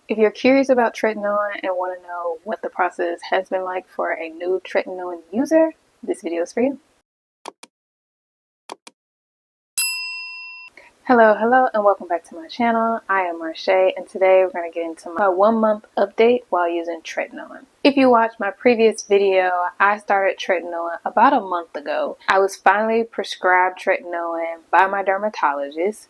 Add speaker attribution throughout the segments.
Speaker 1: If you're curious about Tretinoin and want to know what the process has been like for a new Tretinoin user, this video is for you. Hello, and welcome back to my channel. I am Marche, and today we're going to get into my 1-month update while using Tretinoin. If you watched my previous video, I started Tretinoin about a month ago. I was finally prescribed Tretinoin by my dermatologist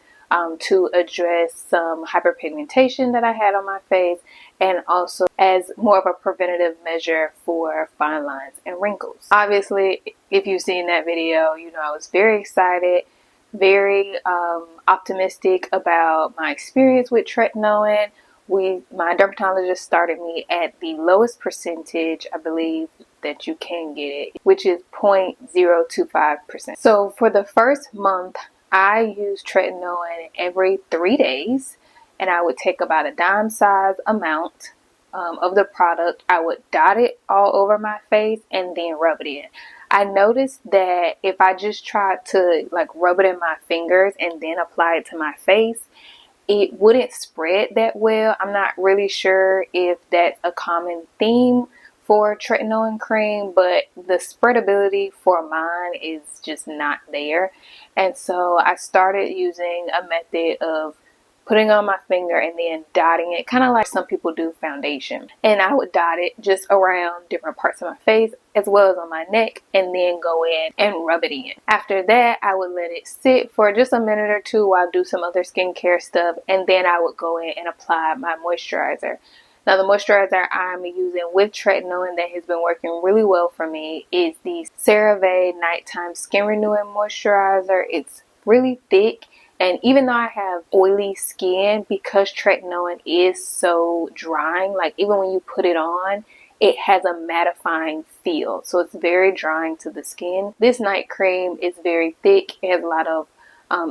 Speaker 1: to address some hyperpigmentation that I had on my face, and also as more of a preventative measure for fine lines and wrinkles. Obviously, if you've seen that video, you know I was very excited, very optimistic about my experience with Tretinoin. My dermatologist started me at the lowest percentage, I believe, that you can get it, which is 0.025%. So for the first month, I used Tretinoin every 3 days, and I would take about a dime size amount of the product. I would dot it all over my face and then rub it in. I noticed that if I just tried to rub it in my fingers and then apply it to my face, it wouldn't spread that well. I'm not really sure if that's a common theme for Tretinoin cream, but the spreadability for mine is just not there. And so I started using a method of putting on my finger and then dotting it, kind of like some people do foundation. And I would dot it just around different parts of my face as well as on my neck, and then go in and rub it in. After that, I would let it sit for just a minute or two while I do some other skincare stuff, and then I would go in and apply my moisturizer. Now, the moisturizer I'm using with Tretinoin that has been working really well for me is the CeraVe Nighttime Skin Renewing Moisturizer. It's really thick. And even though I have oily skin, because Tretinoin is so drying, even when you put it on, it has a mattifying feel. So it's very drying to the skin. This night cream is very thick. It has a lot of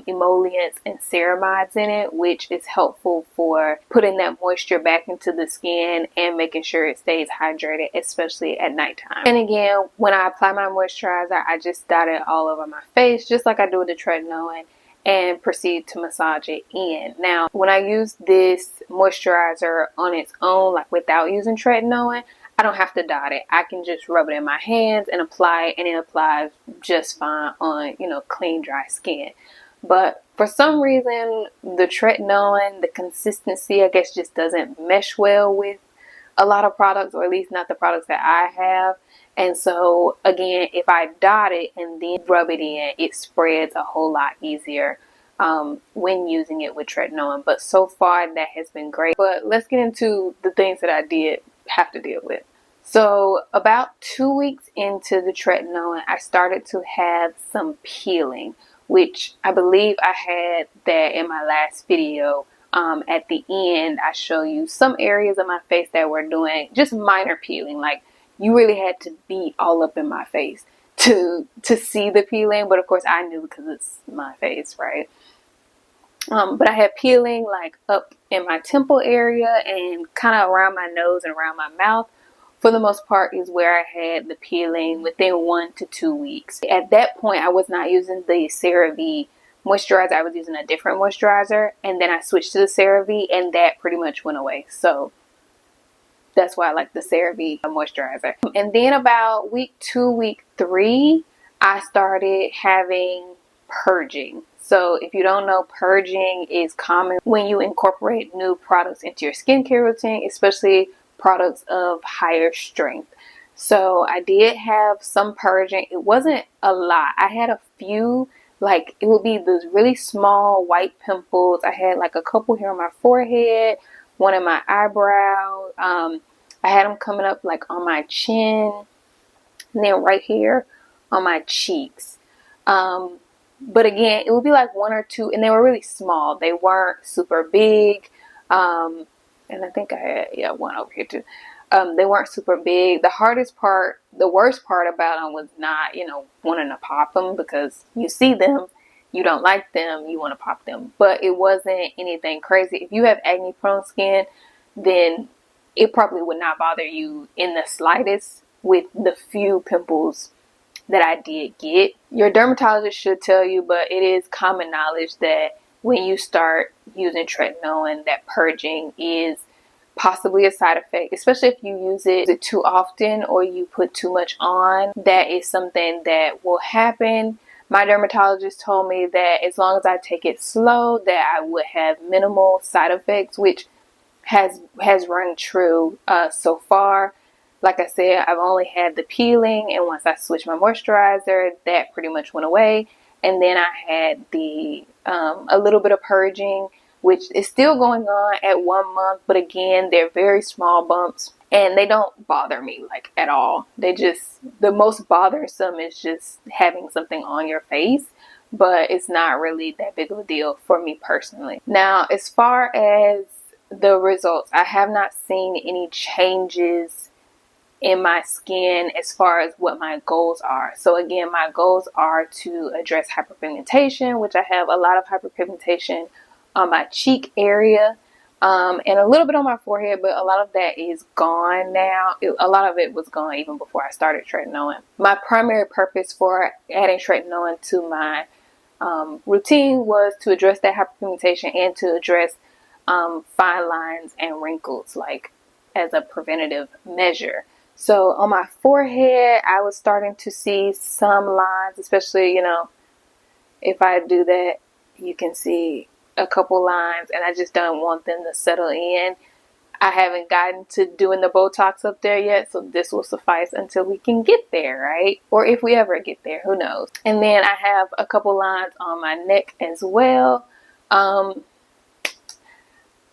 Speaker 1: emollients and ceramides in it, which is helpful for putting that moisture back into the skin and making sure it stays hydrated, especially at nighttime. And again, when I apply my moisturizer, I just dot it all over my face, just like I do with the Tretinoin, and proceed to massage it in. Now, when I use this moisturizer on its own, without using Tretinoin, I don't have to dot it. I can just rub it in my hands and apply it, and it applies just fine on, clean, dry skin. But for some reason, the Tretinoin, the consistency, I guess, just doesn't mesh well with a lot of products, or at least not the products that I have. And so, again, if I dot it and then rub it in, it spreads a whole lot easier when using it with Tretinoin. But so far, that has been great. But let's get into the things that I did have to deal with. So about 2 weeks into the Tretinoin, I started to have some peeling, which I believe I had that in my last video. At the end, I show you some areas of my face that were doing just minor peeling. You really had to be all up in my face to see the peeling, but of course I knew because it's my face, right? But I had peeling up in my temple area and kind of around my nose and around my mouth. For the most part is where I had the peeling within 1 to 2 weeks. At that point, I was not using the CeraVe moisturizer. I was using a different moisturizer, and then I switched to the CeraVe, and that pretty much went away. So that's why I like the CeraVe moisturizer. And then about week 2, week 3, I started having purging. So if you don't know, purging is common when you incorporate new products into your skincare routine, especially products of higher strength. So I did have some purging. It wasn't a lot. I had a few, it would be those really small white pimples. I had a couple here on my forehead, one in my eyebrow. I had them coming up on my chin, and then right here on my cheeks. But again, it would be 1 or 2, and they were really small. They weren't super big. And I think I had, one over here too. They weren't super big. The worst part about them was not, wanting to pop them, because you see them, you don't like them, you want to pop them. But it wasn't anything crazy. If you have acne prone skin, then it probably would not bother you in the slightest with the few pimples that I did get. Your dermatologist should tell you, but it is common knowledge that when you start using Tretinoin, that purging is possibly a side effect, especially if you use it too often or you put too much on. That is something that will happen. My dermatologist told me that as long as I take it slow, that I would have minimal side effects, which has rung true so far. Like I said, I've only had the peeling, and once I switched my moisturizer, that pretty much went away. And then I had the a little bit of purging, which is still going on at 1 month, but again, they're very small bumps and they don't bother me like at all. The most bothersome is just having something on your face, but it's not really that big of a deal for me personally. Now, as far as the results, I have not seen any changes in my skin as far as what my goals are. So again, my goals are to address hyperpigmentation, which I have a lot of hyperpigmentation on my cheek area, and a little bit on my forehead, but a lot of that is gone now. A lot of it was gone even before I started Tretinoin. My primary purpose for adding Tretinoin to my routine was to address that hyperpigmentation and to address fine lines and wrinkles, like as a preventative measure. So on my forehead, I was starting to see some lines, especially, if I do that, you can see a couple lines, and I just don't want them to settle in. I haven't gotten to doing the Botox up there yet, so this will suffice until we can get there, right? Or if we ever get there, who knows? And then I have a couple lines on my neck as well. I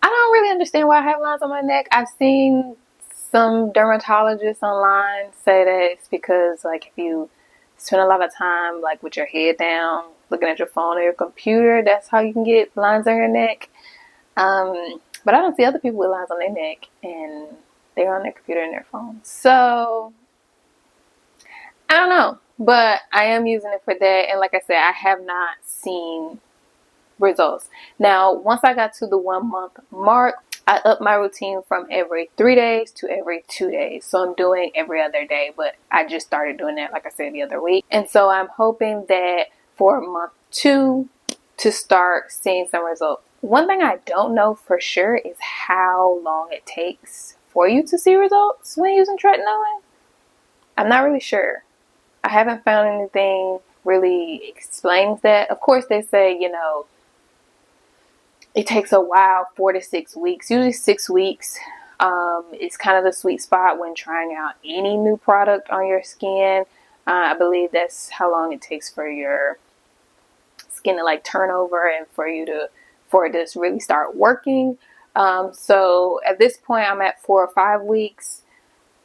Speaker 1: don't really understand why I have lines on my neck. I've seen some dermatologists online say that it's because, like, if you spend a lot of time, like, with your head down, looking at your phone or your computer, that's how you can get lines on your neck. But I don't see other people with lines on their neck, and they're on their computer and their phone. So, I don't know. But I am using it for that, and like I said, I have not seen results. Now, once I got to the 1 month mark, I upped my routine from every 3 days to every 2 days. So I'm doing every other day, but I just started doing that, like I said, the other week. And so I'm hoping that for month 2 to start seeing some results. One thing I don't know for sure is how long it takes for you to see results when using Tretinoin. I'm not really sure. I haven't found anything really explains that. Of course, they say, it takes a while, 4 to 6 weeks, usually 6 weeks. It's kind of the sweet spot when trying out any new product on your skin. I believe that's how long it takes for your skin to like turn over and for it to really start working. So at this point, I'm at 4 or 5 weeks.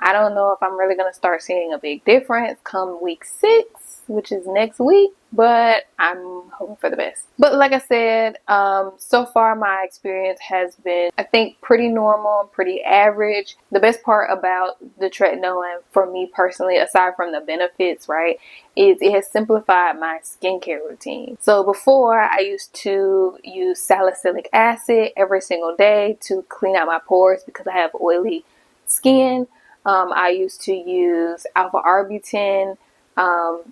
Speaker 1: I don't know if I'm really going to start seeing a big difference come week 6, which is next week, but I'm hoping for the best. But like I said, so far my experience has been, I think, pretty normal, pretty average. The best part about the Tretinoin for me personally, aside from the benefits, right, is it has simplified my skincare routine. So before, I used to use salicylic acid every single day to clean out my pores because I have oily skin. I used to use alpha-arbutin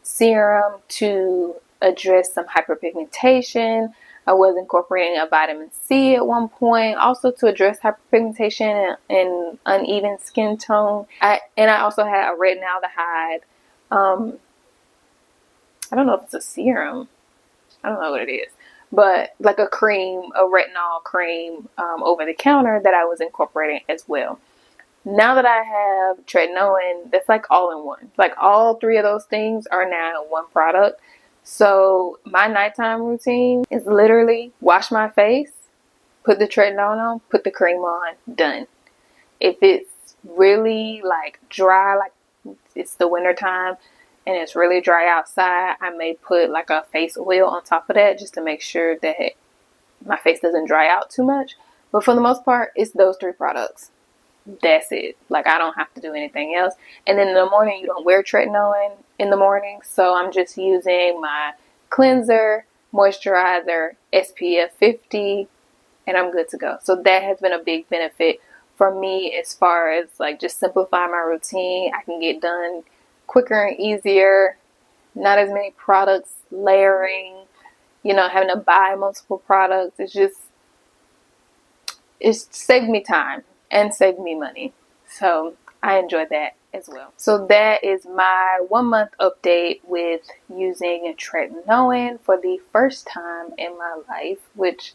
Speaker 1: serum to address some hyperpigmentation. I was incorporating a vitamin C at one point, also to address hyperpigmentation and uneven skin tone. I also had a retinaldehyde. I don't know if it's a serum. I don't know what it is, but like a cream, a retinol cream over the counter that I was incorporating as well. Now that I have Tretinoin, that's like all in one. Like all 3 of those things are now in one product. So my nighttime routine is literally wash my face, put the Tretinoin on, put the cream on, done. If it's really like dry, like it's the winter time and it's really dry outside, I may put like a face oil on top of that just to make sure that my face doesn't dry out too much. But for the most part, it's those 3 products. That's it. Like, I don't have to do anything else. And then in the morning, you don't wear Tretinoin in the morning. So I'm just using my cleanser, moisturizer, SPF 50, and I'm good to go. So that has been a big benefit for me as far as like just simplify my routine. I can get done quicker and easier. Not as many products layering, having to buy multiple products. It's saved me time. and saved me money. So I enjoyed that as well. So that is my 1 month update with using Tretinoin for the first time in my life, which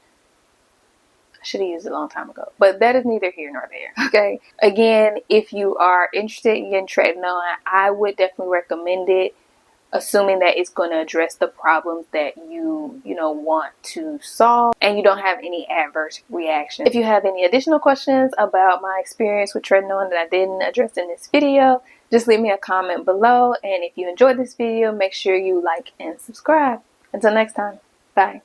Speaker 1: I should have used it a long time ago, but that is neither here nor there. Okay. Again, if you are interested in getting Tretinoin, I would definitely recommend it, assuming that it's going to address the problems that you want to solve and you don't have any adverse reactions. If you have any additional questions about my experience with Tretinoin that I didn't address in this video, just leave me a comment below. And if you enjoyed this video, make sure you like and subscribe. Until next time, bye.